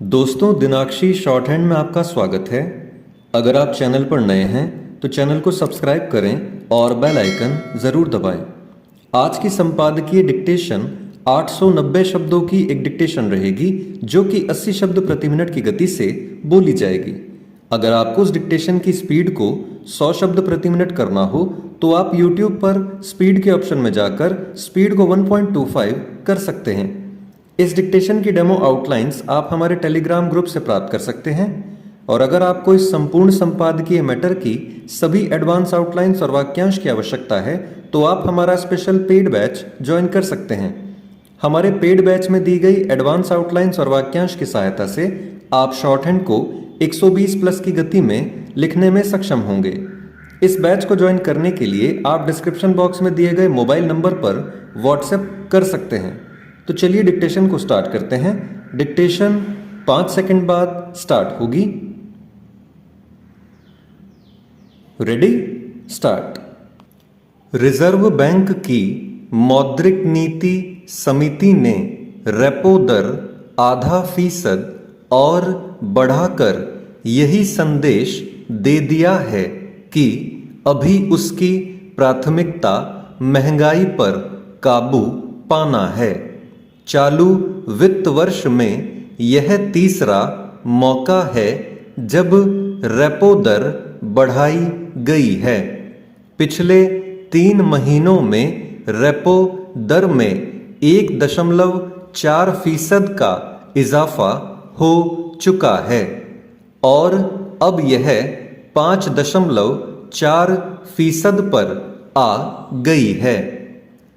दोस्तों, दिनाक्षी short hand में आपका स्वागत है। अगर आप चैनल पर नए हैं तो चैनल को सब्सक्राइब करें और बेल आइकन ज़रूर दबाएं। आज की संपादकीय डिक्टेशन 890 शब्दों की एक डिक्टेशन रहेगी जो कि 80 शब्द प्रति मिनट की गति से बोली जाएगी। अगर आपको उस डिक्टेशन की स्पीड को 100 शब्द प्रति मिनट करना हो तो आप YouTube पर स्पीड के ऑप्शन में जाकर स्पीड को 1.25 कर सकते हैं। इस डिक्टेशन की डेमो आउटलाइंस आप हमारे टेलीग्राम ग्रुप से प्राप्त कर सकते हैं। और अगर आपको इस संपूर्ण संपादकीय मैटर की सभी एडवांस आउटलाइंस और वाक्यांश की आवश्यकता है तो आप हमारा स्पेशल पेड बैच ज्वाइन कर सकते हैं। हमारे पेड बैच में दी गई एडवांस आउटलाइंस और वाक्यांश की सहायता से आप शॉर्ट हैंड को 120 प्लस की गति में लिखने में सक्षम होंगे। इस बैच को ज्वाइन करने के लिए आप डिस्क्रिप्शन बॉक्स में दिए गए मोबाइल नंबर पर व्हाट्सएप कर सकते हैं। तो चलिए डिक्टेशन को स्टार्ट करते हैं। डिक्टेशन 5 सेकंड बाद स्टार्ट होगी। Ready, start. रिजर्व बैंक की मौद्रिक नीति समिति ने रेपो दर ½ और बढ़ाकर यही संदेश दे दिया है कि अभी उसकी प्राथमिकता महंगाई पर काबू पाना है। चालू वित्त वर्ष में यह तीसरा मौका है जब रेपो दर बढ़ाई गई है। पिछले 3 महीनों में रेपो दर में 1.4% का इजाफा हो चुका है और अब यह 5.4% पर आ गई है।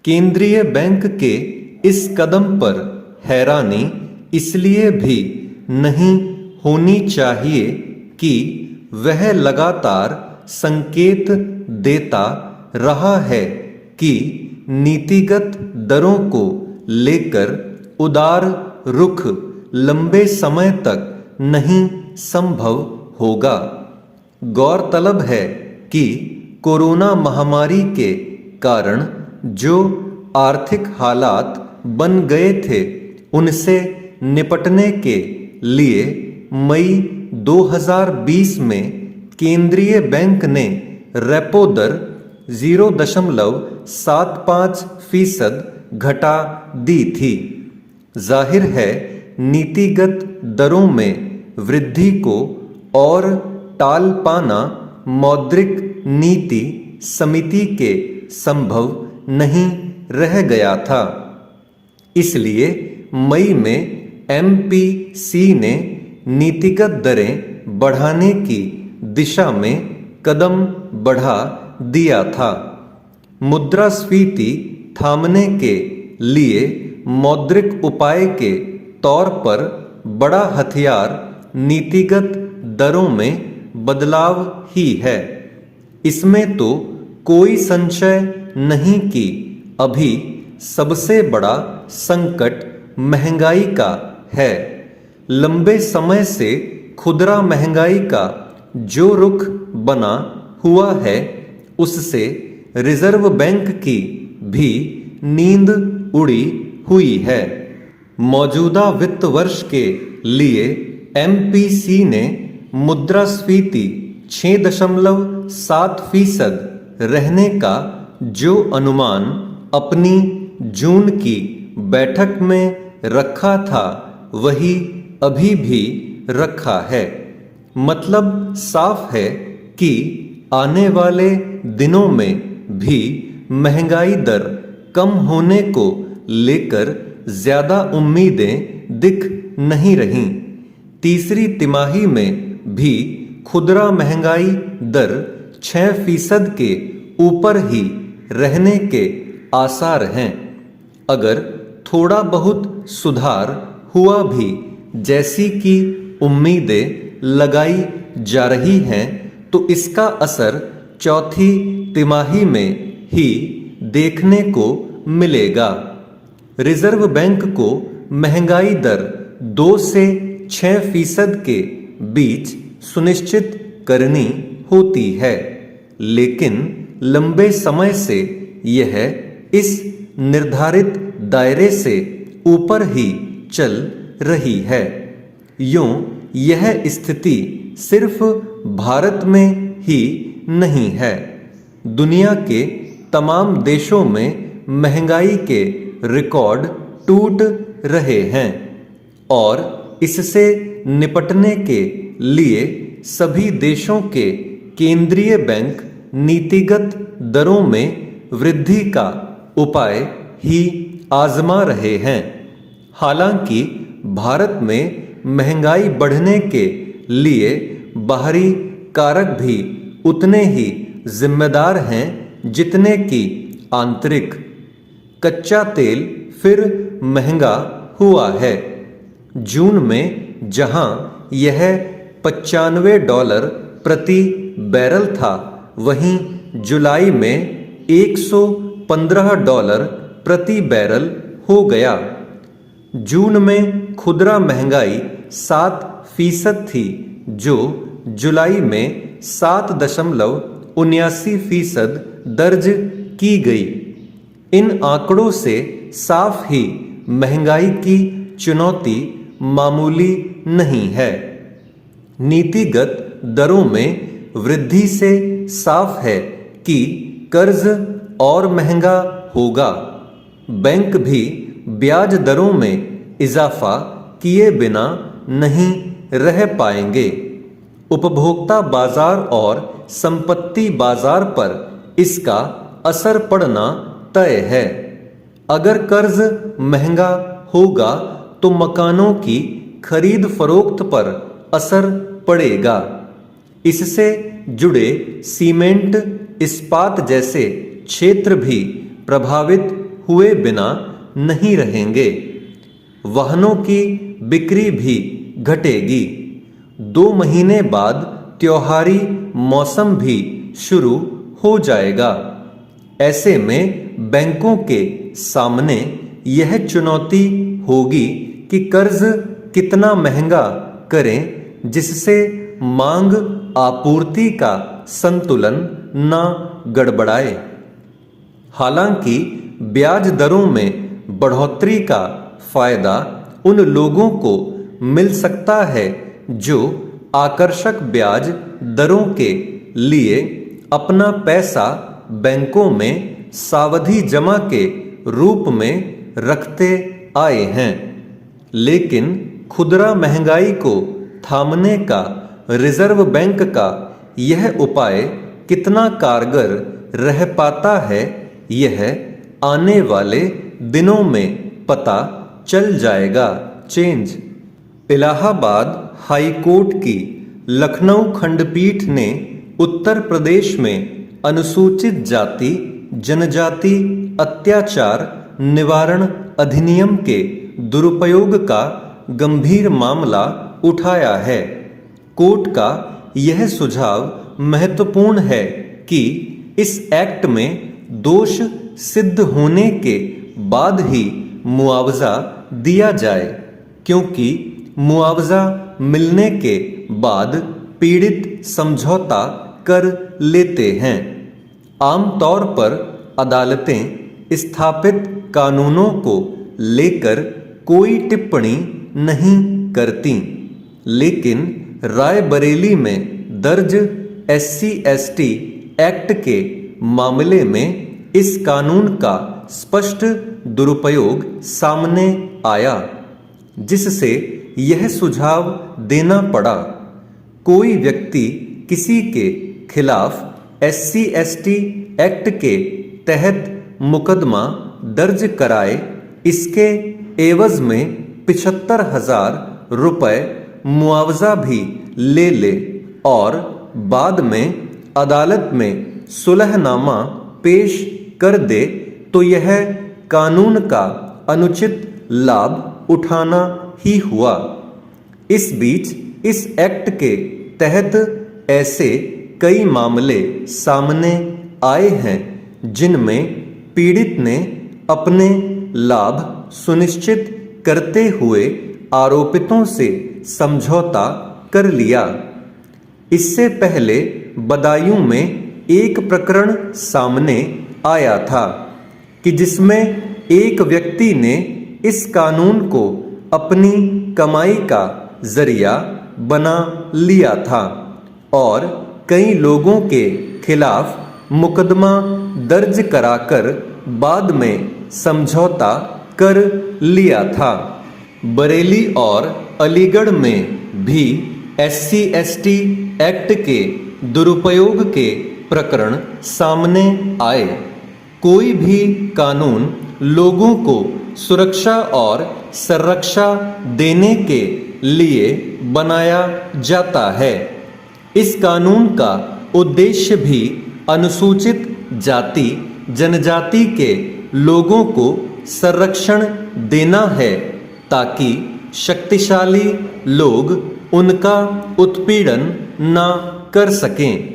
केंद्रीय बैंक के इस कदम पर हैरानी इसलिए भी नहीं होनी चाहिए कि वह लगातार संकेत देता रहा है कि नीतिगत दरों को लेकर उदार रुख लंबे समय तक नहीं संभव होगा। गौरतलब है कि कोरोना महामारी के कारण जो आर्थिक हालात बन गए थे उनसे निपटने के लिए मई 2020 में केंद्रीय बैंक ने रेपो दर 0.75% घटा दी थी। जाहिर है नीतिगत दरों में वृद्धि को और टाल पाना मौद्रिक नीति समिति के संभव नहीं रह गया था। इसलिए मई में MPC ने नीतिगत दरें बढ़ाने की दिशा में कदम बढ़ा दिया था। मुद्रास्फीति थामने के लिए मौद्रिक उपाय के तौर पर बड़ा हथियार नीतिगत दरों में बदलाव ही है। इसमें तो कोई संशय नहीं कि अभी सबसे बड़ा संकट महंगाई का है। लंबे समय से खुदरा महंगाई का जो रुख बना हुआ है उससे रिजर्व बैंक की भी नींद उड़ी हुई है। मौजूदा वित्त वर्ष के लिए MPC ने मुद्रास्फीति 6.7% रहने का जो अनुमान अपनी जून की बैठक में रखा था वही अभी भी रखा है। मतलब साफ है कि आने वाले दिनों में भी महंगाई दर कम होने को लेकर ज्यादा उम्मीदें दिख नहीं रहीं। तीसरी तिमाही में भी खुदरा महंगाई दर 6% के ऊपर ही रहने के आसार हैं। अगर थोड़ा बहुत सुधार हुआ भी जैसी कि उम्मीदें लगाई जा रही हैं तो इसका असर चौथी तिमाही में ही देखने को मिलेगा। रिजर्व बैंक को महंगाई दर 2 से 6% के बीच सुनिश्चित करनी होती है, लेकिन लंबे समय से यह इस निर्धारित दायरे से ऊपर ही चल रही है। यूं यह स्थिति सिर्फ भारत में ही नहीं है, दुनिया के तमाम देशों में महंगाई के रिकॉर्ड टूट रहे हैं और इससे निपटने के लिए सभी देशों के केंद्रीय बैंक नीतिगत दरों में वृद्धि का उपाय ही आजमा रहे हैं। हालांकि भारत में महंगाई बढ़ने के लिए बाहरी कारक भी उतने ही जिम्मेदार हैं जितने कि आंतरिक। कच्चा तेल फिर महंगा हुआ है। जून में जहां यह $95 प्रति बैरल था, वहीं जुलाई में $115 प्रति बैरल हो गया। जून में खुदरा महंगाई 7% थी, जो जुलाई में 7.79% दर्ज की गई। इन आंकड़ों से साफ ही महंगाई की चुनौती मामूली नहीं है। नीतिगत दरों में वृद्धि से साफ है कि कर्ज और महंगा होगा। बैंक भी ब्याज दरों में इजाफा किए बिना नहीं रह पाएंगे। उपभोक्ता बाजार और संपत्ति बाजार पर इसका असर पड़ना तय है। अगर कर्ज महंगा होगा तो मकानों की खरीद फरोख्त पर असर पड़ेगा। इससे जुड़े सीमेंट, इस्पात जैसे क्षेत्र भी प्रभावित हुए बिना नहीं रहेंगे। वाहनों की बिक्री भी घटेगी। 2 महीने बाद त्योहारी मौसम भी शुरू हो जाएगा। ऐसे में बैंकों के सामने यह चुनौती होगी कि कर्ज कितना महंगा करें जिससे मांग आपूर्ति का संतुलन ना गड़बड़ाए। हालांकि ब्याज दरों में बढ़ोतरी का फायदा उन लोगों को मिल सकता है जो आकर्षक ब्याज दरों के लिए अपना पैसा बैंकों में सावधि जमा के रूप में रखते आए हैं। लेकिन खुदरा महंगाई को थामने का रिजर्व बैंक का यह उपाय कितना कारगर रह पाता है, यह आने वाले दिनों में पता चल जाएगा। चेंज। इलाहाबाद हाई कोर्ट की लखनऊ खंडपीठ ने उत्तर प्रदेश में अनुसूचित जाति जनजाति अत्याचार निवारण अधिनियम के दुरुपयोग का गंभीर मामला उठाया है। कोर्ट का यह सुझाव महत्वपूर्ण है कि इस एक्ट में दोष सिद्ध होने के बाद ही मुआवजा दिया जाए, क्योंकि मुआवजा मिलने के बाद पीड़ित समझौता कर लेते हैं। आमतौर पर अदालतें स्थापित कानूनों को लेकर कोई टिप्पणी नहीं करती, लेकिन रायबरेली में दर्ज SC/ST एक्ट के मामले में इस कानून का स्पष्ट दुरुपयोग सामने आया, जिससे यह सुझाव देना पड़ा। कोई व्यक्ति किसी के खिलाफ SC/ST एक्ट के तहत मुकदमा दर्ज कराए, इसके एवज में 75,000 रुपए मुआवजा भी ले ले और बाद में अदालत में सुलहनामा पेश कर दे, तो यह कानून का अनुचित लाभ उठाना ही हुआ। इस बीच इस एक्ट के तहत ऐसे कई मामले सामने आए हैं जिनमें पीड़ित ने अपने लाभ सुनिश्चित करते हुए आरोपितों से समझौता कर लिया। इससे पहले बदायूं में एक प्रकरण सामने आया था कि जिसमें एक व्यक्ति ने इस कानून को अपनी कमाई का जरिया बना लिया था और कई लोगों के खिलाफ मुकदमा दर्ज कराकर बाद में समझौता कर लिया था। बरेली और अलीगढ़ में भी SC/ST एक्ट के दुरुपयोग के प्रकरण सामने आए। कोई भी कानून लोगों को सुरक्षा और संरक्षा देने के लिए बनाया जाता है। इस कानून का उद्देश्य भी अनुसूचित जाति जनजाति के लोगों को संरक्षण देना है ताकि शक्तिशाली लोग उनका उत्पीड़न न कर सकें।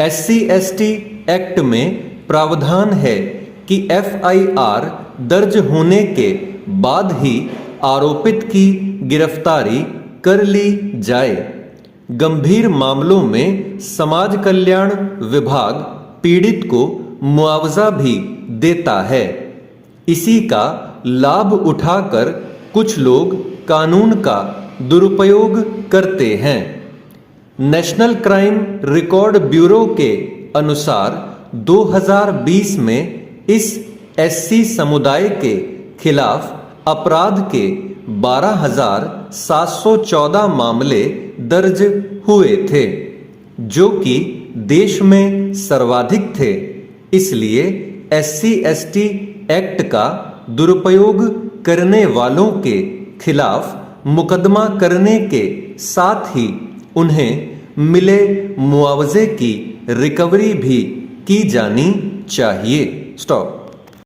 SC/ST एक्ट में प्रावधान है कि FIR दर्ज होने के बाद ही आरोपित की गिरफ्तारी कर ली जाए। गंभीर मामलों में समाज कल्याण विभाग पीड़ित को मुआवजा भी देता है। इसी का लाभ उठाकर कुछ लोग कानून का दुरुपयोग करते हैं। नेशनल क्राइम रिकॉर्ड ब्यूरो के अनुसार 2020 में इस SC समुदाय के खिलाफ अपराध के 12,714 मामले दर्ज हुए थे, जो कि देश में सर्वाधिक थे। इसलिए SC/ST एक्ट का दुरुपयोग करने वालों के खिलाफ मुकदमा करने के साथ ही उन्हें मिले मुआवजे की रिकवरी भी की जानी चाहिए। स्टॉप।